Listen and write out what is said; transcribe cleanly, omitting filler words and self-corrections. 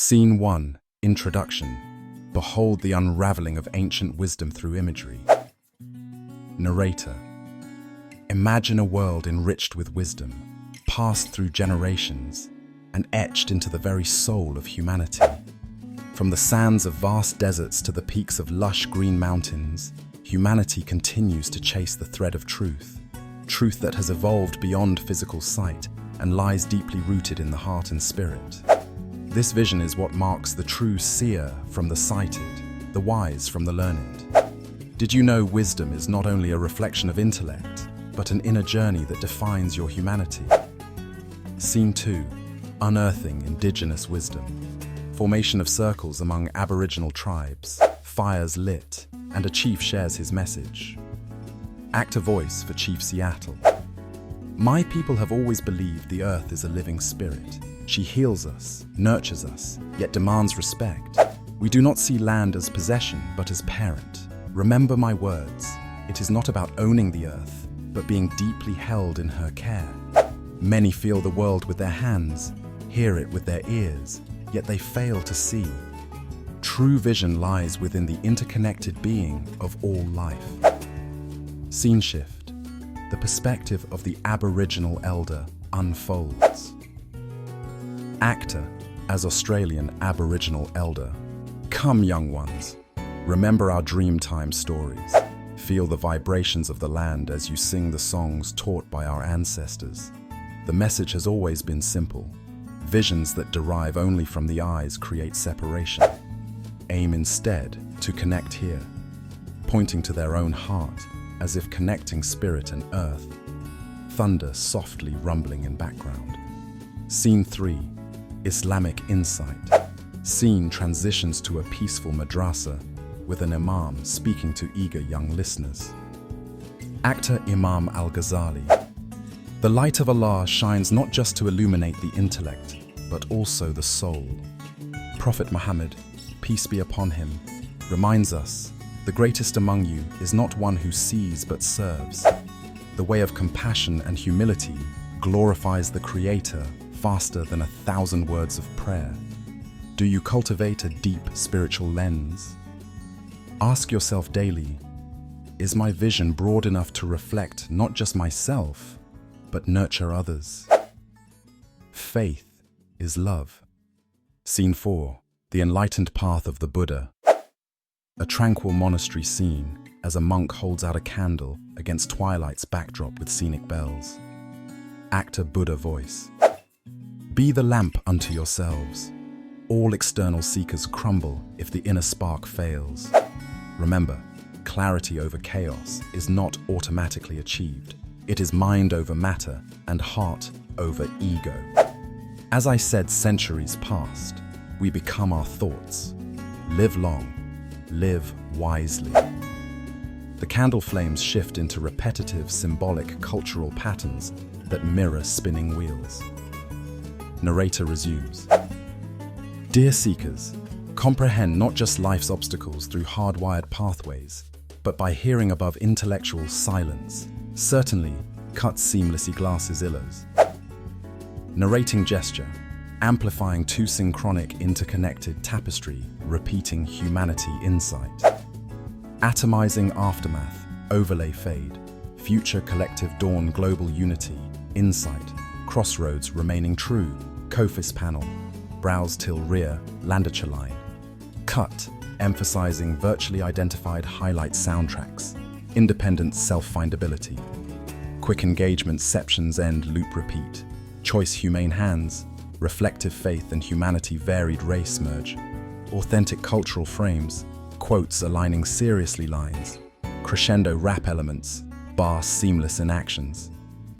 Scene 1. Introduction. Behold the unraveling of ancient wisdom through imagery. Narrator. Imagine a world enriched with wisdom, passed through generations, and etched into the very soul of humanity. From the sands of vast deserts to the peaks of lush green mountains, humanity continues to chase the thread of truth. Truth that has evolved beyond physical sight and lies deeply rooted in the heart and spirit. This vision is what marks the true seer from the sighted, the wise from the learned. Did you know wisdom is not only a reflection of intellect, but an inner journey that defines your humanity? Scene 2. Unearthing indigenous wisdom. Formation of circles among Aboriginal tribes, fires lit, and a chief shares his message. Act a voice for Chief Seattle. My people have always believed the earth is a living spirit. She heals us, nurtures us, yet demands respect. We do not see land as possession, but as parent. Remember my words. It is not about owning the earth, but being deeply held in her care. Many feel the world with their hands, hear it with their ears, yet they fail to see. True vision lies within the interconnected being of all life. Scene shift. The perspective of the Aboriginal elder unfolds. Actor as Australian Aboriginal elder. Come, young ones, remember our Dreamtime stories. Feel the vibrations of the land as you sing the songs taught by our ancestors. The message has always been simple. Visions that derive only from the eyes create separation. Aim instead to connect here, pointing to their own heart, as if connecting spirit and earth. Thunder softly rumbling in background. Scene 3. Islamic insight. Scene transitions to a peaceful madrasa with an imam speaking to eager young listeners. Actor Imam Al-Ghazali. The light of Allah shines not just to illuminate the intellect, but also the soul. Prophet Muhammad, peace be upon him, reminds us, the greatest among you is not one who sees but serves. The way of compassion and humility glorifies the Creator faster than 1,000 words of prayer. Do you cultivate a deep spiritual lens? Ask yourself daily, is my vision broad enough to reflect not just myself, but nurture others? Faith is love. Scene 4. The enlightened path of the Buddha. A tranquil monastery scene as a monk holds out a candle against twilight's backdrop with scenic bells. Actor Buddha voice. Be the lamp unto yourselves. All external seekers crumble if the inner spark fails. Remember, clarity over chaos is not automatically achieved. It is mind over matter and heart over ego. As I said centuries past, we become our thoughts. Live long, live wisely. The candle flames shift into repetitive, symbolic cultural patterns that mirror spinning wheels. Narrator resumes. Dear seekers, comprehend not just life's obstacles through hardwired pathways, but by hearing above intellectual silence, certainly cuts seamlessly glasses illos. Narrating gesture, amplifying two synchronic interconnected tapestry, repeating humanity insight. Atomizing aftermath, overlay fade, future collective dawn global unity, insight, crossroads remaining true, Cofis panel, browse till rear, Landacher line. Cut, emphasizing virtually identified highlight soundtracks, independent self-findability. Quick engagement septions end loop repeat, choice humane hands, reflective faith and humanity varied race merge. Authentic cultural frames, quotes aligning seriously lines, crescendo rap elements, bar seamless in actions.